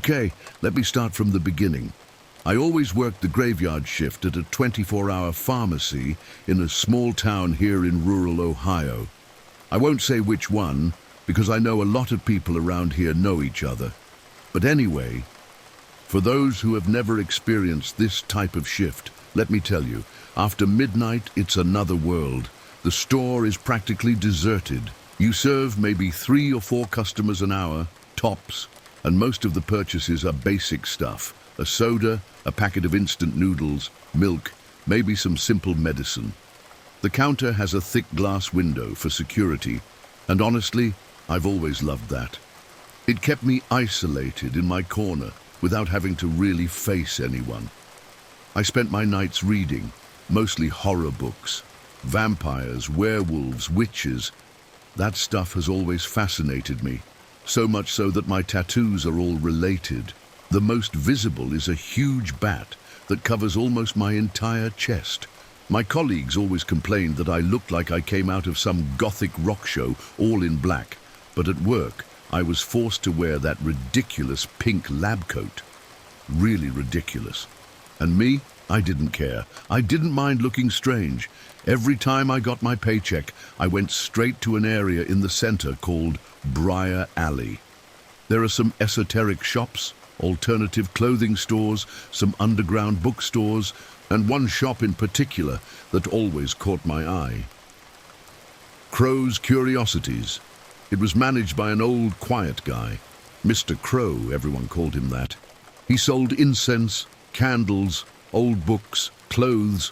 Okay, let me start from the beginning. I always worked the graveyard shift at a 24-hour pharmacy in a small town here in rural Ohio. I won't say which one, because I know a lot of people around here know each other. But anyway, for those who have never experienced this type of shift, let me tell you, after midnight, it's another world. The store is practically deserted. You serve maybe 3 or 4 customers an hour, tops, and most of the purchases are basic stuff. A soda, a packet of instant noodles, milk, maybe some simple medicine. The counter has a thick glass window for security, and honestly, I've always loved that. It kept me isolated in my corner without having to really face anyone. I spent my nights reading, mostly horror books. Vampires, werewolves, witches. That stuff has always fascinated me, so much so that my tattoos are all related. The most visible is a huge bat that covers almost my entire chest. My colleagues always complained that I looked like I came out of some gothic rock show, all in black. But at work, I was forced to wear that ridiculous pink lab coat. Really ridiculous. And me, I didn't care. I didn't mind looking strange. Every time I got my paycheck, I went straight to an area in the center called Briar Alley. There are some esoteric shops, alternative clothing stores, some underground bookstores, and one shop in particular that always caught my eye. Crow's Curiosities. It was managed by an old, quiet guy. Mr. Crow, everyone called him that. He sold incense, candles, old books, clothes,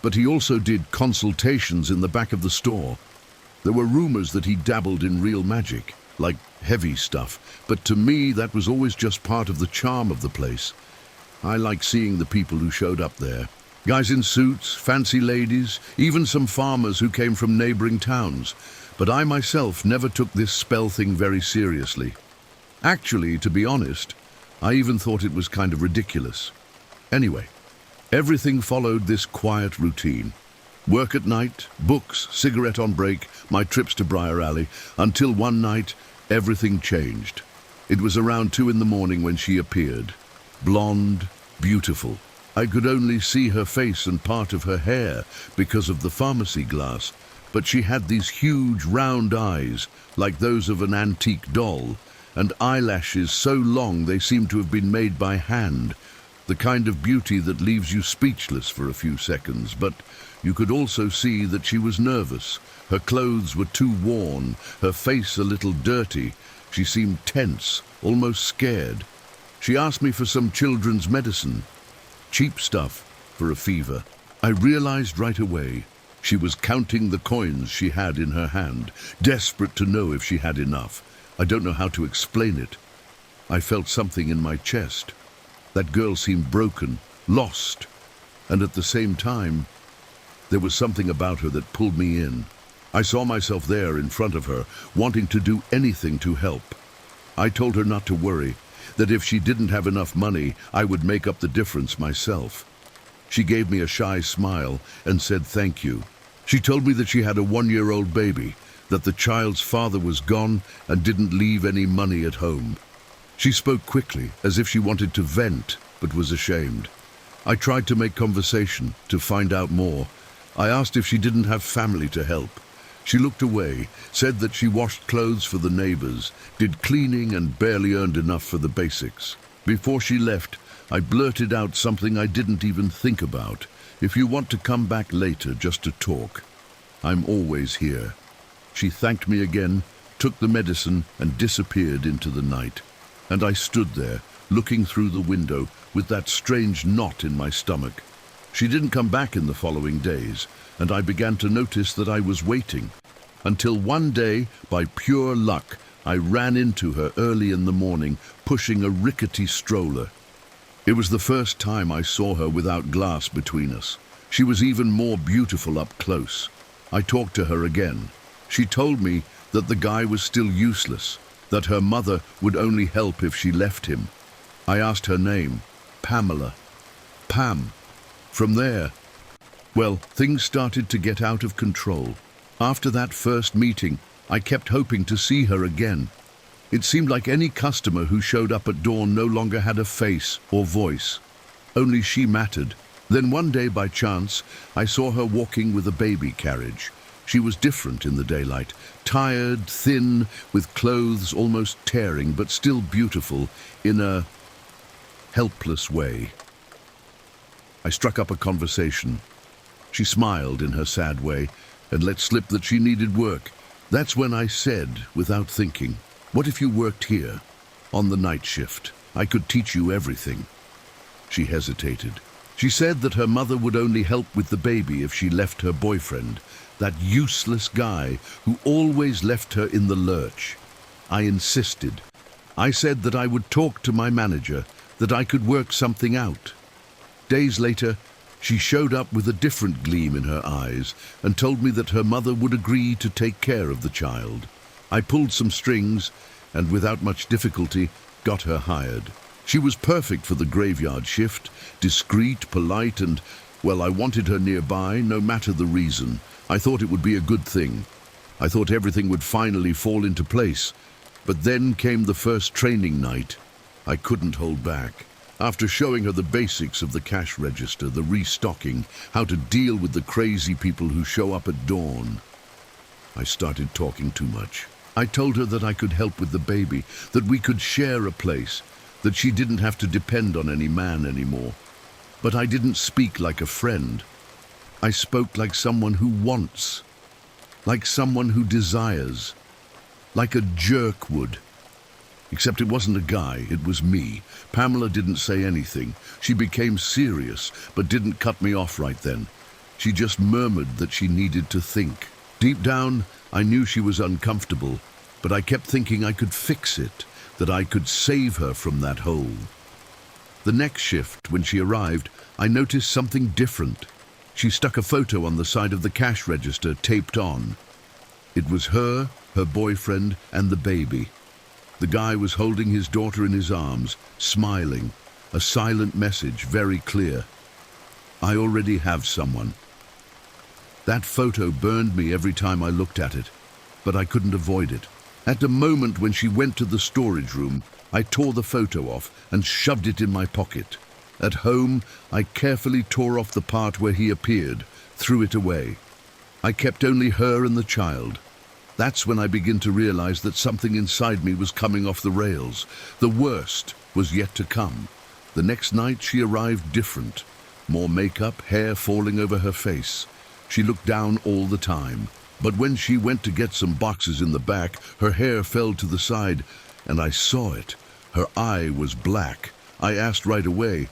but he also did consultations in the back of the store. There were rumors that he dabbled in real magic, like heavy stuff, but to me that was always just part of the charm of the place. I liked seeing the people who showed up there. Guys in suits, fancy ladies, even some farmers who came from neighboring towns. But I myself never took this spell thing very seriously. Actually, to be honest, I even thought it was kind of ridiculous. Anyway, everything followed this quiet routine. Work at night, books, cigarette on break, my trips to Briar Alley, until one night, everything changed. It was around 2 in the morning when she appeared. Blonde, beautiful. I could only see her face and part of her hair because of the pharmacy glass, but she had these huge round eyes, like those of an antique doll, and eyelashes so long they seemed to have been made by hand, the kind of beauty that leaves you speechless for a few seconds. But you could also see that she was nervous. Her clothes were too worn, her face a little dirty. She seemed tense, almost scared. She asked me for some children's medicine, cheap stuff for a fever. I realized right away she was counting the coins she had in her hand, desperate to know if she had enough. I don't know how to explain it. I felt something in my chest. That girl seemed broken, lost, and at the same time, there was something about her that pulled me in. I saw myself there in front of her, wanting to do anything to help. I told her not to worry, that if she didn't have enough money, I would make up the difference myself. She gave me a shy smile and said thank you. She told me that she had a 1-year-old baby, that the child's father was gone and didn't leave any money at home. She spoke quickly, as if she wanted to vent, but was ashamed. I tried to make conversation, to find out more. I asked if she didn't have family to help. She looked away, said that she washed clothes for the neighbors, did cleaning and barely earned enough for the basics. Before she left, I blurted out something I didn't even think about. If you want to come back later just to talk, I'm always here. She thanked me again, took the medicine and disappeared into the night. And I stood there, looking through the window with that strange knot in my stomach. She didn't come back in the following days, and I began to notice that I was waiting. Until one day, by pure luck, I ran into her early in the morning, pushing a rickety stroller. It was the first time I saw her without glass between us. She was even more beautiful up close. I talked to her again. She told me that the guy was still useless, that her mother would only help if she left him. I asked her name, Pamela. Pam. From there, well, things started to get out of control. After that first meeting, I kept hoping to see her again. It seemed like any customer who showed up at dawn no longer had a face or voice. Only she mattered. Then one day, by chance, I saw her walking with a baby carriage. She was different in the daylight, tired, thin, with clothes almost tearing, but still beautiful in a helpless way. I struck up a conversation. She smiled in her sad way and let slip that she needed work. That's when I said, without thinking, "What if you worked here, on the night shift? I could teach you everything." She hesitated. She said that her mother would only help with the baby if she left her boyfriend, that useless guy who always left her in the lurch. I insisted. I said that I would talk to my manager, that I could work something out. Days later, she showed up with a different gleam in her eyes and told me that her mother would agree to take care of the child. I pulled some strings and, without much difficulty, got her hired. She was perfect for the graveyard shift, discreet, polite, and, well, I wanted her nearby, no matter the reason. I thought it would be a good thing. I thought everything would finally fall into place. But then came the first training night. I couldn't hold back. After showing her the basics of the cash register, the restocking, how to deal with the crazy people who show up at dawn, I started talking too much. I told her that I could help with the baby, that we could share a place, that she didn't have to depend on any man anymore. But I didn't speak like a friend. I spoke like someone who wants, like someone who desires, like a jerk would. Except it wasn't a guy, it was me. Pamela didn't say anything. She became serious, but didn't cut me off right then. She just murmured that she needed to think. Deep down, I knew she was uncomfortable, but I kept thinking I could fix it, that I could save her from that hole. The next shift, when she arrived, I noticed something different. She stuck a photo on the side of the cash register, taped on. It was her, her boyfriend, and the baby. The guy was holding his daughter in his arms, smiling, a silent message, very clear. I already have someone. That photo burned me every time I looked at it, but I couldn't avoid it. At the moment when she went to the storage room, I tore the photo off and shoved it in my pocket. At home, I carefully tore off the part where he appeared, threw it away. I kept only her and the child. That's when I began to realize that something inside me was coming off the rails. The worst was yet to come. The next night she arrived different. More makeup, hair falling over her face. She looked down all the time. But when she went to get some boxes in the back, her hair fell to the side, and I saw it. Her eye was black. I asked right away,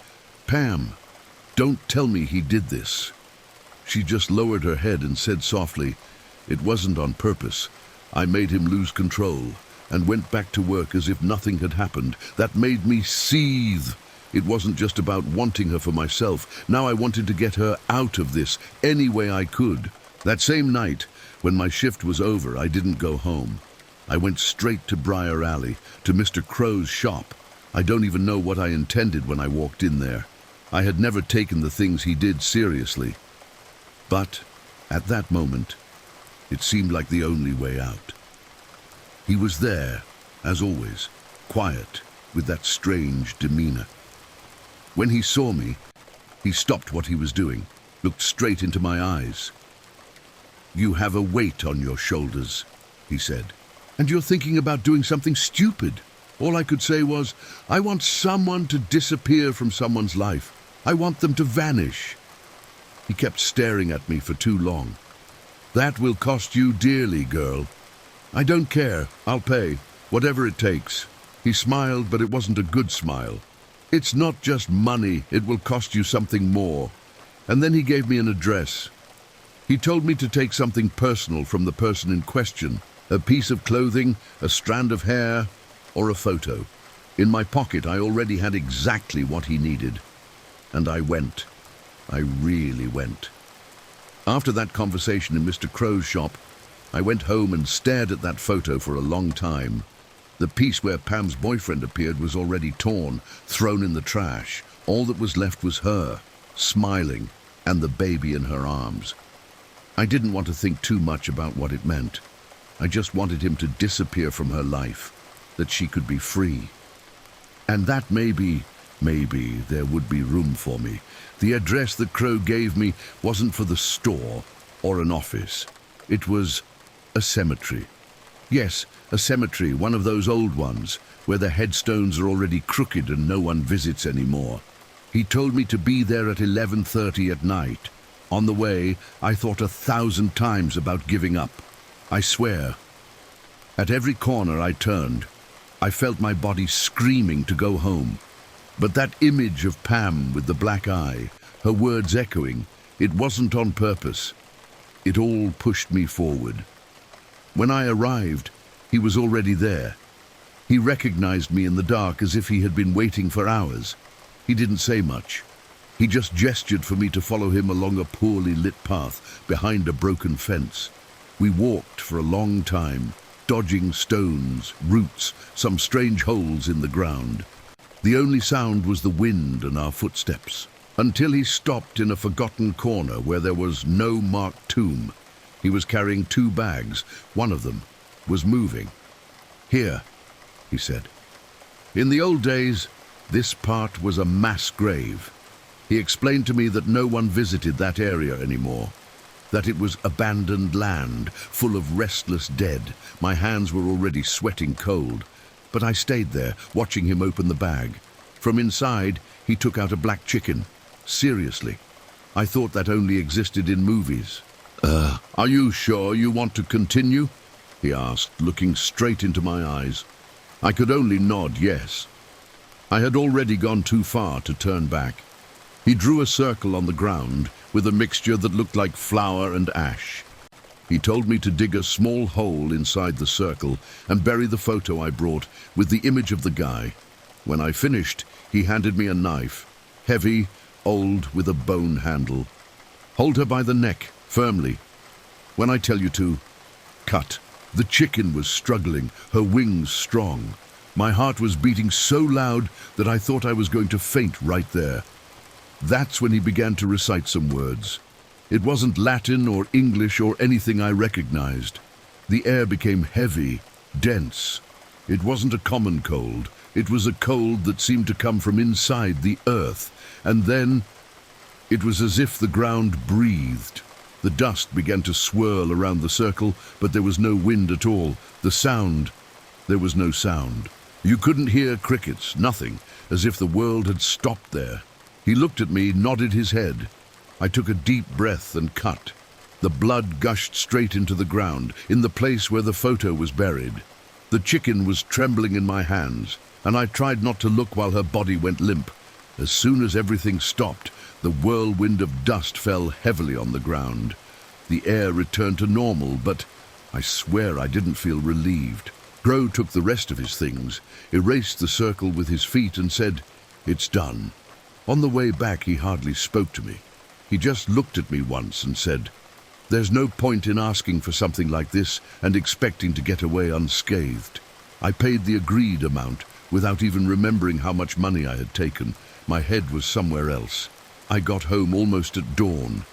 "Pam, don't tell me he did this." She just lowered her head and said softly, "It wasn't on purpose. I made him lose control," and went back to work as if nothing had happened. That made me seethe. It wasn't just about wanting her for myself. Now I wanted to get her out of this any way I could. That same night, when my shift was over, I didn't go home. I went straight to Briar Alley, to Mr. Crow's shop. I don't even know what I intended when I walked in there. I had never taken the things he did seriously. But at that moment, it seemed like the only way out. He was there, as always, quiet, with that strange demeanor. When he saw me, he stopped what he was doing, looked straight into my eyes. "You have a weight on your shoulders," he said, "and you're thinking about doing something stupid." All I could say was, "I want someone to disappear from someone's life. I want them to vanish." He kept staring at me for too long. "That will cost you dearly, girl." "I don't care. I'll pay, whatever it takes." He smiled, but it wasn't a good smile. "It's not just money. It will cost you something more." And then he gave me an address. He told me to take something personal from the person in question, a piece of clothing, a strand of hair, or a photo. In my pocket, I already had exactly what he needed. And I went. I really went. After that conversation in Mr. Crow's shop, I went home and stared at that photo for a long time. The piece where Pam's boyfriend appeared was already torn, thrown in the trash. All that was left was her, smiling, and the baby in her arms. I didn't want to think too much about what it meant. I just wanted him to disappear from her life. that she could be free. And that maybe there would be room for me. The address that Crow gave me wasn't for the store or an office. It was a cemetery. Yes, a cemetery, one of those old ones, where the headstones are already crooked and no one visits anymore. He told me to be there at 11:30 at night. On the way, I thought 1,000 times about giving up. I swear. At every corner I turned, I felt my body screaming to go home. But that image of Pam with the black eye, her words echoing, it wasn't on purpose. It all pushed me forward. When I arrived, he was already there. He recognized me in the dark as if he had been waiting for hours. He didn't say much. He just gestured for me to follow him along a poorly lit path behind a broken fence. We walked for a long time, dodging stones, roots, some strange holes in the ground. The only sound was the wind and our footsteps, until he stopped in a forgotten corner where there was no marked tomb. He was carrying 2 bags. One of them was moving. "Here," he said. In the old days, this part was a mass grave. He explained to me that no one visited that area anymore, that it was abandoned land, full of restless dead. My hands were already sweating cold, but I stayed there, watching him open the bag. From inside, he took out a black chicken. Seriously, I thought that only existed in movies. Are you sure you want to continue?" he asked, looking straight into my eyes. I could only nod yes. I had already gone too far to turn back. He drew a circle on the ground with a mixture that looked like flour and ash. He told me to dig a small hole inside the circle and bury the photo I brought with the image of the guy. When I finished, he handed me a knife, heavy, old, with a bone handle. "Hold her by the neck, firmly. When I tell you to, cut." The chicken was struggling, her wings strong. My heart was beating so loud that I thought I was going to faint right there. That's when he began to recite some words. It wasn't Latin or English or anything I recognized. The air became heavy, dense. It wasn't a common cold. It was a cold that seemed to come from inside the earth. And then it was as if the ground breathed. The dust began to swirl around the circle, but there was no wind at all. There was no sound. You couldn't hear crickets, nothing, as if the world had stopped there. He looked at me, nodded his head. I took a deep breath and cut. The blood gushed straight into the ground, in the place where the photo was buried. The chicken was trembling in my hands, and I tried not to look while her body went limp. As soon as everything stopped, the whirlwind of dust fell heavily on the ground. The air returned to normal, but I swear I didn't feel relieved. Crow took the rest of his things, erased the circle with his feet and said, "It's done." On the way back, he hardly spoke to me. He just looked at me once and said, "There's no point in asking for something like this and expecting to get away unscathed." I paid the agreed amount without even remembering how much money I had taken. My head was somewhere else. I got home almost at dawn.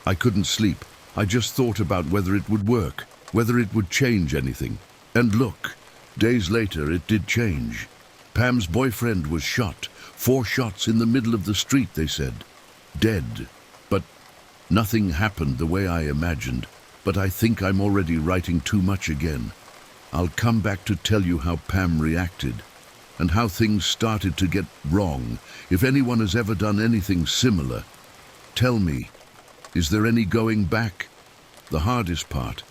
I couldn't sleep. I just thought about whether it would work, whether it would change anything. And look, days later it did change. Pam's boyfriend was shot. 4 shots in the middle of the street, they said. Dead. But nothing happened the way I imagined. But I think I'm already writing too much again. I'll come back to tell you how Pam reacted and how things started to get wrong. If anyone has ever done anything similar, tell me, is there any going back? The hardest part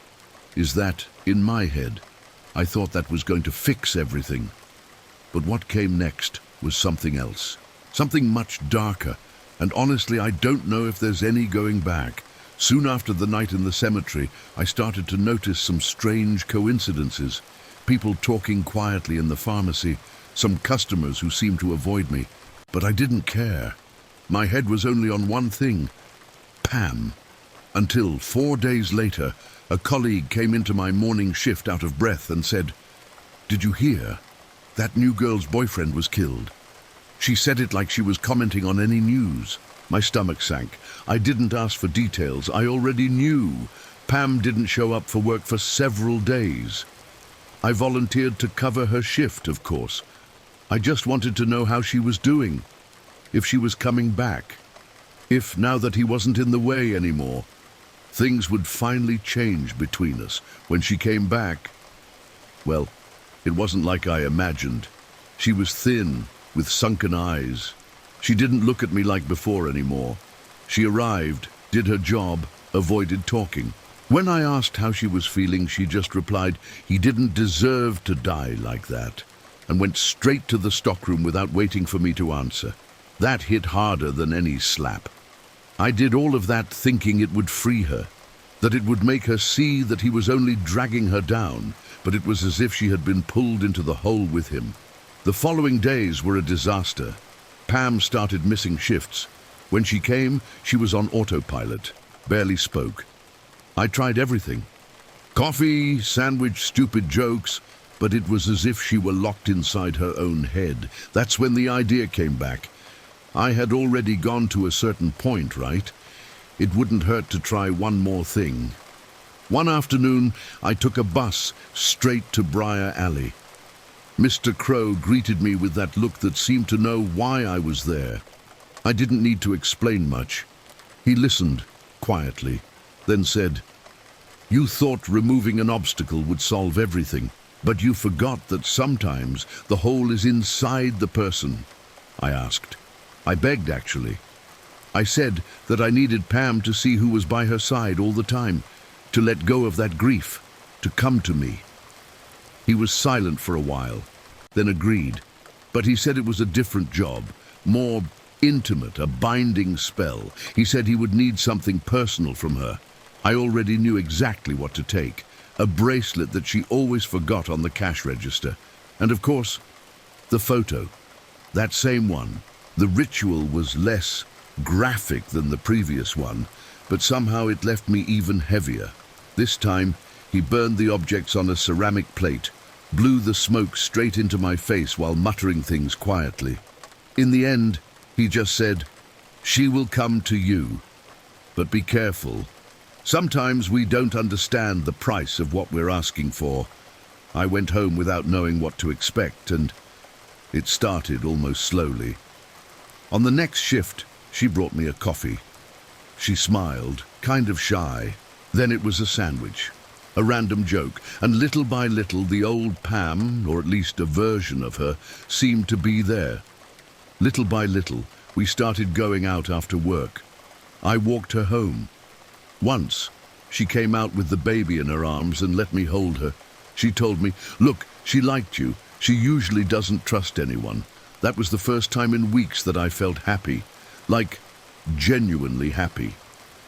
is that, in my head, I thought that was going to fix everything. But what came next was something else, something much darker, and honestly, I don't know if there's any going back. Soon after the night in the cemetery, I started to notice some strange coincidences. People talking quietly in the pharmacy, some customers who seemed to avoid me. But I didn't care. My head was only on one thing, Pam. Until 4 days later, a colleague came into my morning shift out of breath and said, "Did you hear? That new girl's boyfriend was killed." She said it like she was commenting on any news. My stomach sank. I didn't ask for details. I already knew. Pam didn't show up for work for several days. I volunteered to cover her shift, of course. I just wanted to know how she was doing, if she was coming back, if, now that he wasn't in the way anymore, things would finally change between us. When she came back, well, it wasn't like I imagined. She was thin, with sunken eyes. She didn't look at me like before anymore. She arrived, did her job, avoided talking. When I asked how she was feeling, she just replied, "He didn't deserve to die like that," and went straight to the stockroom without waiting for me to answer. That hit harder than any slap. I did all of that thinking it would free her, that it would make her see that he was only dragging her down, but it was as if she had been pulled into the hole with him. The following days were a disaster. Pam started missing shifts. When she came, she was on autopilot, barely spoke. I tried everything. Coffee, sandwich, stupid jokes, but it was as if she were locked inside her own head. That's when the idea came back. I had already gone to a certain point, right? It wouldn't hurt to try one more thing. One afternoon, I took a bus straight to Briar Alley. Mr. Crow greeted me with that look that seemed to know why I was there. I didn't need to explain much. He listened, quietly, then said, "You thought removing an obstacle would solve everything, but you forgot that sometimes the hole is inside the person." I asked. I begged, actually. I said that I needed Pam to see who was by her side all the time, to let go of that grief, to come to me. He was silent for a while, then agreed, but he said it was a different job, more intimate, a binding spell. He said he would need something personal from her. I already knew exactly what to take, a bracelet that she always forgot on the cash register. And of course, the photo, that same one. The ritual was less graphic than the previous one, but somehow it left me even heavier. This time, he burned the objects on a ceramic plate, blew the smoke straight into my face while muttering things quietly. In the end, he just said, "She will come to you, but be careful. Sometimes we don't understand the price of what we're asking for." I went home without knowing what to expect, and it started almost slowly. On the next shift, she brought me a coffee. She smiled, kind of shy. Then it was a sandwich, a random joke, and little by little the old Pam, or at least a version of her, seemed to be there. Little by little, we started going out after work. I walked her home. Once, she came out with the baby in her arms and let me hold her. She told me, "Look, she liked you. She usually doesn't trust anyone." That was the first time in weeks that I felt happy, like genuinely happy.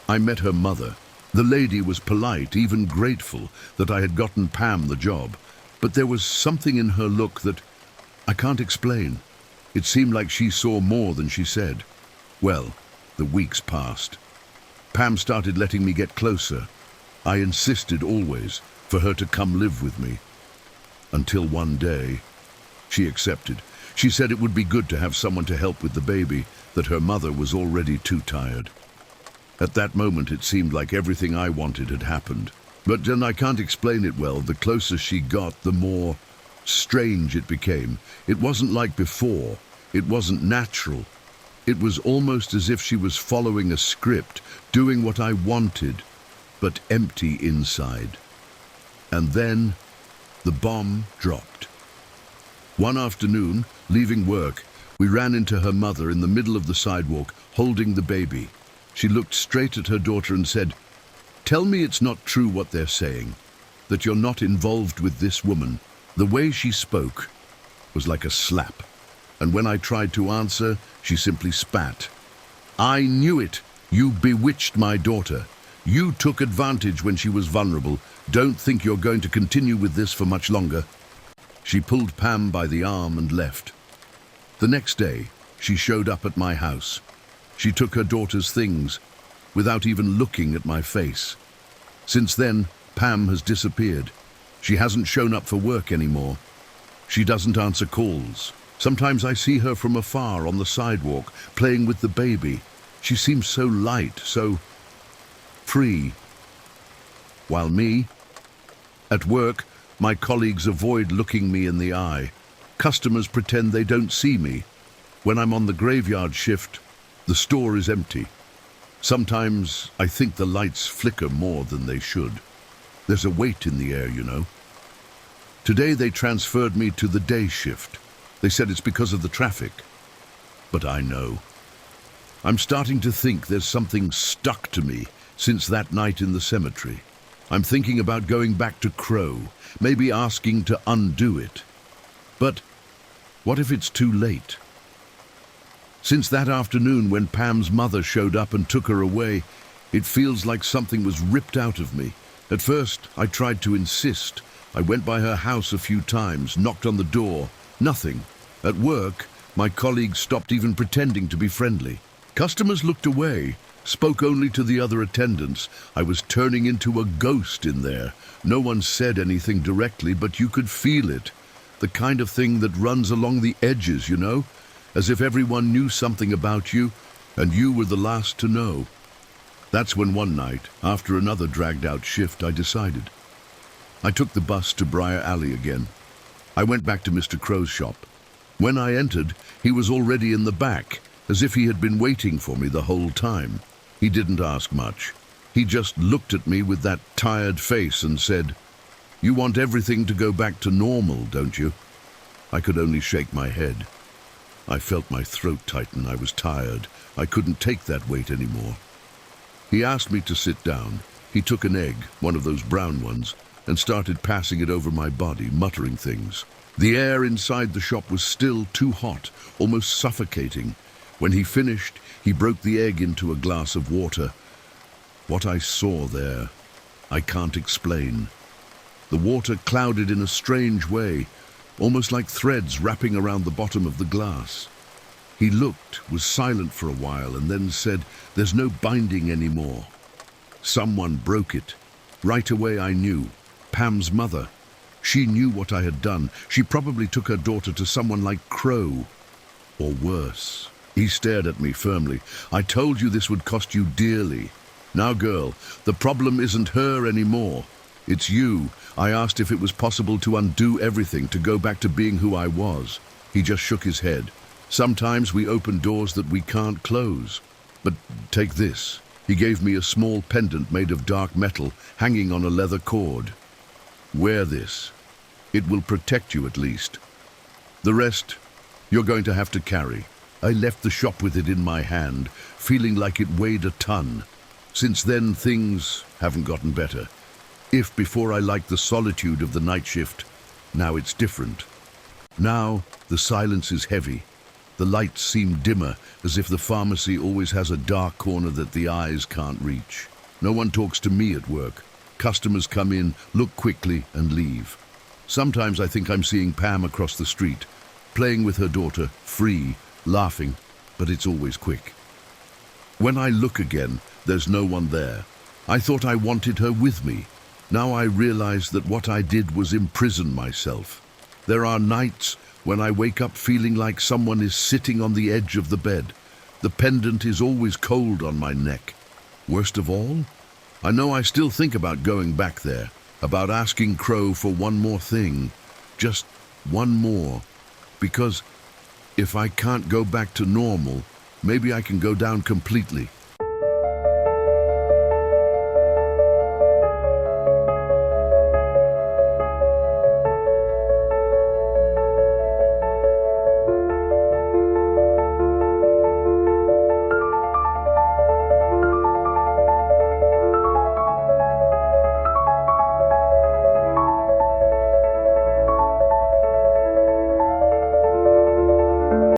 I met her mother. The lady was polite, even grateful that I had gotten Pam the job, but there was something in her look that I can't explain. It seemed like she saw more than she said. Well, the weeks passed. Pam started letting me get closer. I insisted always for her to come live with me. Until one day, she accepted. She said it would be good to have someone to help with the baby, that her mother was already too tired. At that moment, it seemed like everything I wanted had happened. But then I can't explain it well. The closer she got, the more strange it became. It wasn't like before. It wasn't natural. It was almost as if she was following a script, doing what I wanted, but empty inside. And then the bomb dropped. One afternoon, leaving work, we ran into her mother in the middle of the sidewalk, holding the baby. She looked straight at her daughter and said, "Tell me it's not true what they're saying, that you're not involved with this woman." The way she spoke was like a slap, and when I tried to answer, she simply spat. "I knew it. You bewitched my daughter. You took advantage when she was vulnerable. Don't think you're going to continue with this for much longer." She pulled Pam by the arm and left. The next day, she showed up at my house. She took her daughter's things, without even looking at my face. Since then, Pam has disappeared. She hasn't shown up for work anymore. She doesn't answer calls. Sometimes I see her from afar on the sidewalk, playing with the baby. She seems so light, so free. While me, at work, My colleagues avoid looking me in the eye. Customers pretend they don't see me. When I'm on the graveyard shift, the store is empty. Sometimes I think the lights flicker more than they should. There's a weight in the air, you know. Today they transferred me to the day shift. They said it's because of the traffic. But I know. I'm starting to think there's something stuck to me since that night in the cemetery. I'm thinking about going back to Crow, maybe asking to undo it. But what if it's too late? Since that afternoon when Pam's mother showed up and took her away, it feels like something was ripped out of me. At first, I tried to insist. I went by her house a few times, knocked on the door. Nothing. At work, my colleagues stopped even pretending to be friendly. Customers looked away, spoke only to the other attendants. I was turning into a ghost in there. No one said anything directly, but you could feel it. The kind of thing that runs along the edges, you know? As if everyone knew something about you, and you were the last to know. That's when one night, after another dragged-out shift, I decided. I took the bus to Briar Alley again. I went back to Mr. Crow's shop. When I entered, he was already in the back, as if he had been waiting for me the whole time. He didn't ask much. He just looked at me with that tired face and said, "You want everything to go back to normal, don't you?" I could only shake my head. I felt my throat tighten. I was tired. I couldn't take that weight anymore. He asked me to sit down. He took an egg, one of those brown ones, and started passing it over my body, muttering things. The air inside the shop was still too hot, almost suffocating. When he finished, he broke the egg into a glass of water. What I saw there, I can't explain. The water clouded in a strange way, almost like threads wrapping around the bottom of the glass. He looked, was silent for a while, and then said, "There's no binding anymore." Someone broke it. Right away I knew. Pam's mother. She knew what I had done. She probably took her daughter to someone like Crow. Or worse. He stared at me firmly. "I told you this would cost you dearly. Now, girl, the problem isn't her anymore. It's you." I asked if it was possible to undo everything, to go back to being who I was. He just shook his head. "Sometimes we open doors that we can't close. But take this." He gave me a small pendant made of dark metal, hanging on a leather cord. "Wear this. It will protect you at least. The rest, you're going to have to carry." I left the shop with it in my hand, feeling like it weighed a ton. Since then, things haven't gotten better. If before I liked the solitude of the night shift, now it's different. Now, the silence is heavy. The lights seem dimmer, as if the pharmacy always has a dark corner that the eyes can't reach. No one talks to me at work. Customers come in, look quickly, and leave. Sometimes I think I'm seeing Pam across the street, playing with her daughter, free, laughing, but it's always quick. When I look again, there's no one there. I thought I wanted her with me. Now I realize that what I did was imprison myself. There are nights when I wake up feeling like someone is sitting on the edge of the bed. The pendant is always cold on my neck. Worst of all, I know I still think about going back there, about asking Crow for one more thing, just one more, because if I can't go back to normal, maybe I can go down completely.